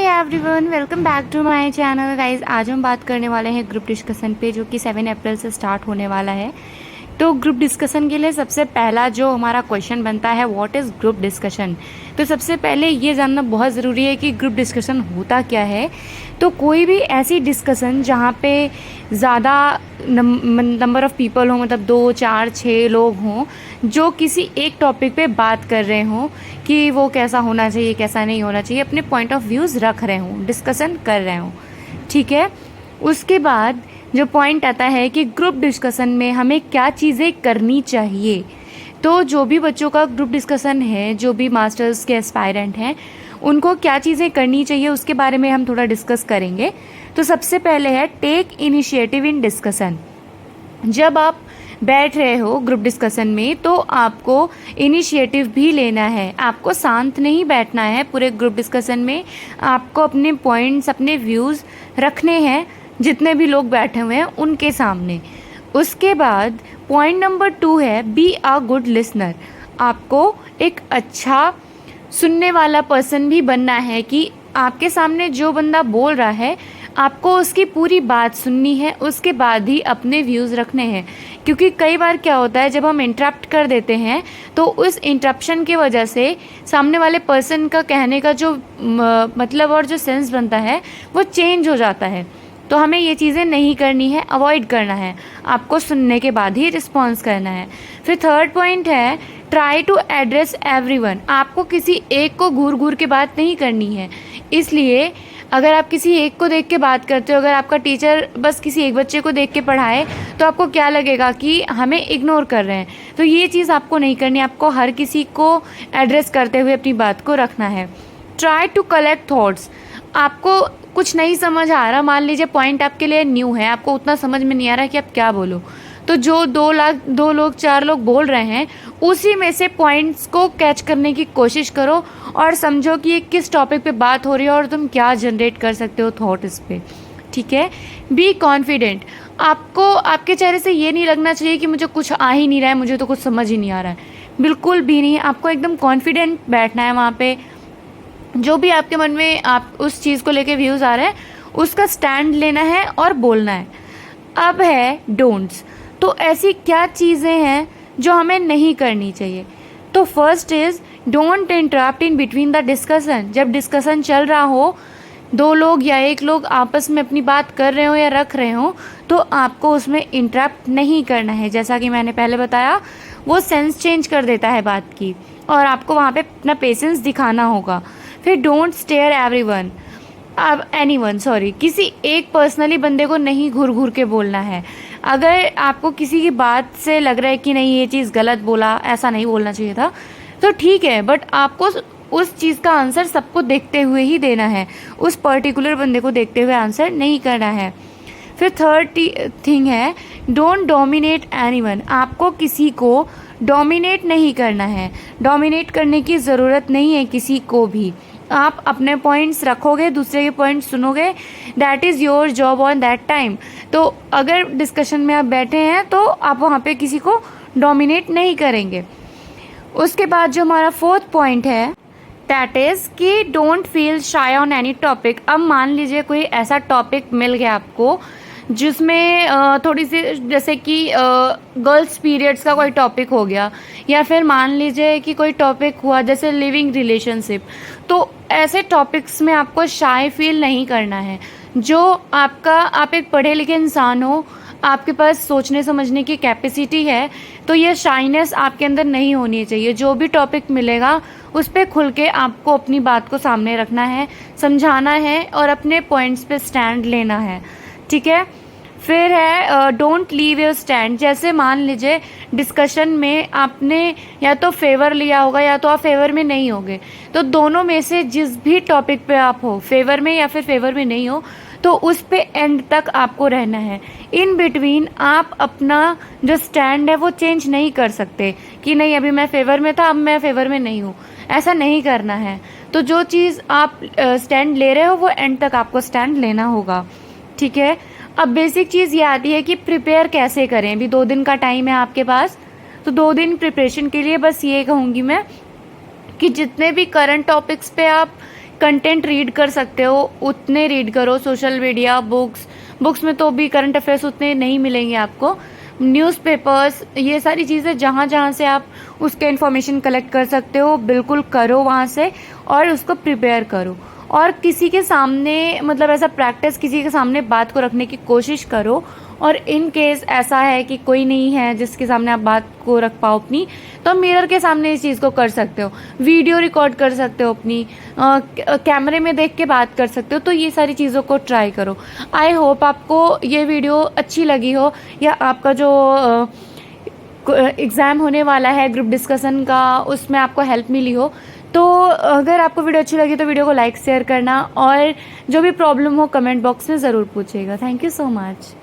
Everyone, welcome back to my channel guys. आज हम बात करने वाले हैं ग्रुप डिस्कशन पे, जो कि 7 अप्रैल से स्टार्ट होने वाला है। तो ग्रुप डिस्कशन के लिए सबसे पहला जो हमारा क्वेश्चन बनता है, व्हाट इज़ ग्रुप डिस्कशन। तो सबसे पहले ये जानना बहुत ज़रूरी है कि ग्रुप डिस्कशन होता क्या है। तो कोई भी ऐसी डिस्कशन जहाँ पे ज़्यादा नंबर ऑफ़ पीपल हो, मतलब 2, 4, 6 लोग हों, जो किसी एक टॉपिक पे बात कर रहे हों कि वो कैसा होना चाहिए, कैसा नहीं होना चाहिए, अपने पॉइंट ऑफ व्यूज़ रख रहे हों, डिस्कशन कर रहे हों। ठीक है। उसके बाद जो पॉइंट आता है कि ग्रुप डिस्कशन में हमें क्या चीज़ें करनी चाहिए। तो जो भी बच्चों का ग्रुप डिस्कशन है, जो भी मास्टर्स के एस्पायरेंट हैं, उनको क्या चीज़ें करनी चाहिए उसके बारे में हम थोड़ा डिस्कस करेंगे। तो सबसे पहले है टेक इनिशिएटिव इन डिस्कशन। जब आप बैठ रहे हो ग्रुप डिस्कशन में तो आपको इनिशिएटिव भी लेना है। आपको शांत नहीं बैठना है पूरे ग्रुप डिस्कशन में। आपको अपने पॉइंट्स, अपने व्यूज़ रखने हैं जितने भी लोग बैठे हुए हैं उनके सामने। उसके बाद पॉइंट नंबर 2 है बी अ गुड लिसनर। आपको एक अच्छा सुनने वाला पर्सन भी बनना है कि आपके सामने जो बंदा बोल रहा है आपको उसकी पूरी बात सुननी है, उसके बाद ही अपने व्यूज़ रखने हैं। क्योंकि कई बार क्या होता है, जब हम इंटरप्ट कर देते हैं तो उस इंटरप्शन की वजह से सामने वाले पर्सन का कहने का जो मतलब और जो सेंस बनता है वो चेंज हो जाता है। तो हमें ये चीज़ें नहीं करनी है, अवॉइड करना है। आपको सुनने के बाद ही रिस्पॉन्स करना है। फिर थर्ड पॉइंट है ट्राई टू एड्रेस एवरीवन। आपको किसी एक को घूर घूर के बात नहीं करनी है। इसलिए अगर आप किसी एक को देख के बात करते हो, अगर आपका टीचर बस किसी एक बच्चे को देख के पढ़ाए तो आपको क्या लगेगा कि हमें इग्नोर कर रहे हैं। तो ये चीज़ आपको नहीं करनी, आपको हर किसी को एड्रेस करते हुए अपनी बात को रखना है। Try to collect thoughts. आपको कुछ नहीं समझ आ रहा, मान लीजिए पॉइंट आपके लिए न्यू है, आपको उतना समझ में नहीं आ रहा कि आप क्या बोलो, तो जो 2 लोग 4 लोग बोल रहे हैं उसी में से पॉइंट्स को कैच करने की कोशिश करो और समझो कि ये किस टॉपिक पे बात हो रही है और तुम क्या जनरेट कर सकते हो थॉट इस पे। ठीक है। Be confident. आपको आपके चेहरे से ये नहीं लगना चाहिए कि मुझे कुछ आ ही नहीं रहा है, मुझे तो कुछ समझ ही नहीं आ रहा है। बिल्कुल भी नहीं। आपको एकदम कॉन्फिडेंट बैठना है वहाँ पे। जो भी आपके मन में आप उस चीज़ को लेके व्यूज़ आ रहे हैं उसका स्टैंड लेना है और बोलना है। अब है डोंट्स। तो ऐसी क्या चीज़ें हैं जो हमें नहीं करनी चाहिए। तो first is don't interrupt in between the discussion. जब डिस्कशन चल रहा हो, 2 लोग या 1 लोग आपस में अपनी बात कर रहे हो या रख रहे हो, तो आपको उसमें इंटरप्ट नहीं करना है। जैसा कि मैंने पहले बताया, वो सेंस चेंज कर देता है बात की और आपको वहाँ पे अपना पेशेंस दिखाना होगा। फिर डोंट स्टेयर एवरीवन, अब एनीवन, सॉरी, किसी एक पर्सनली बंदे को नहीं घूर घूर के बोलना है। अगर आपको किसी की बात से लग रहा है कि नहीं ये चीज़ गलत बोला, ऐसा नहीं बोलना चाहिए था, तो ठीक है, बट आपको उस चीज़ का आंसर सबको देखते हुए ही देना है। उस पर्टिकुलर बंदे को देखते हुए आंसर नहीं करना है। फिर थर्ड थिंग है डोंट डोमिनेट एनीवन। आपको किसी को डोमिनेट नहीं करना है। डोमिनेट करने की ज़रूरत नहीं है किसी को भी। आप अपने पॉइंट्स रखोगे, दूसरे के पॉइंट्स सुनोगे, that is your job on that time. तो अगर डिस्कशन में आप बैठे हैं तो आप वहाँ पे किसी को डोमिनेट नहीं करेंगे। उसके बाद जो हमारा फोर्थ पॉइंट है दैट इज़ कि don't feel shy on any topic. अब मान लीजिए कोई ऐसा टॉपिक मिल गया आपको जिसमें थोड़ी सी, जैसे कि गर्ल्स पीरियड्स का कोई टॉपिक हो गया, या फिर मान लीजिए कि कोई टॉपिक हुआ जैसे लिविंग रिलेशनशिप, तो ऐसे टॉपिक्स में आपको शाय फील नहीं करना है। जो आप एक पढ़े लिखे इंसान हो, आपके पास सोचने समझने की कैपेसिटी है, तो ये शाइनेस आपके अंदर नहीं होनी चाहिए। जो भी टॉपिक मिलेगा उस पर खुल के आपको अपनी बात को सामने रखना है, समझाना है और अपने पॉइंट्स पे स्टैंड लेना है। ठीक है। फिर है डोंट लीव योर स्टैंड। जैसे मान लीजिए डिस्कशन में आपने या तो फेवर लिया होगा या तो आप फेवर में नहीं होगे, तो दोनों में से जिस भी टॉपिक पे आप हो, फेवर में या फिर फेवर में नहीं हो, तो उस पे एंड तक आपको रहना है। इन बिटवीन आप अपना जो स्टैंड है वो चेंज नहीं कर सकते कि नहीं अभी मैं फेवर में था, अब मैं फेवर में नहीं हूँ। ऐसा नहीं करना है। तो जो चीज़ आप स्टैंड ले रहे हो वो एंड तक आपको स्टैंड लेना होगा। ठीक है। अब बेसिक चीज़ ये आती है कि प्रिपेयर कैसे करें। अभी 2 दिन का टाइम है आपके पास, तो 2 दिन प्रिपरेशन के लिए बस ये कहूँगी मैं कि जितने भी करंट टॉपिक्स पे आप कंटेंट रीड कर सकते हो उतने रीड करो। सोशल मीडिया, बुक्स में तो भी करंट अफेयर्स उतने नहीं मिलेंगे आपको। न्यूज़पेपर्स, ये सारी चीज़ें जहाँ जहाँ से आप उसके इन्फॉर्मेशन कलेक्ट कर सकते हो बिल्कुल करो वहाँ से, और उसको प्रिपेयर करो। और किसी के सामने मतलब ऐसा प्रैक्टिस, किसी के सामने बात को रखने की कोशिश करो। और इन केस ऐसा है कि कोई नहीं है जिसके सामने आप बात को रख पाओ अपनी, तो मिरर के सामने इस चीज़ को कर सकते हो, वीडियो रिकॉर्ड कर सकते हो अपनी, कैमरे में देख के बात कर सकते हो। तो ये सारी चीज़ों को ट्राई करो। आई होप आपको ये वीडियो अच्छी लगी हो, या आपका जो एग्ज़ाम होने वाला है ग्रुप डिस्कशन का उसमें आपको हेल्प मिली हो। तो अगर आपको वीडियो अच्छी लगी तो वीडियो को लाइक शेयर करना, और जो भी प्रॉब्लम हो कमेंट बॉक्स में ज़रूर पूछिएगा। Thank you so much.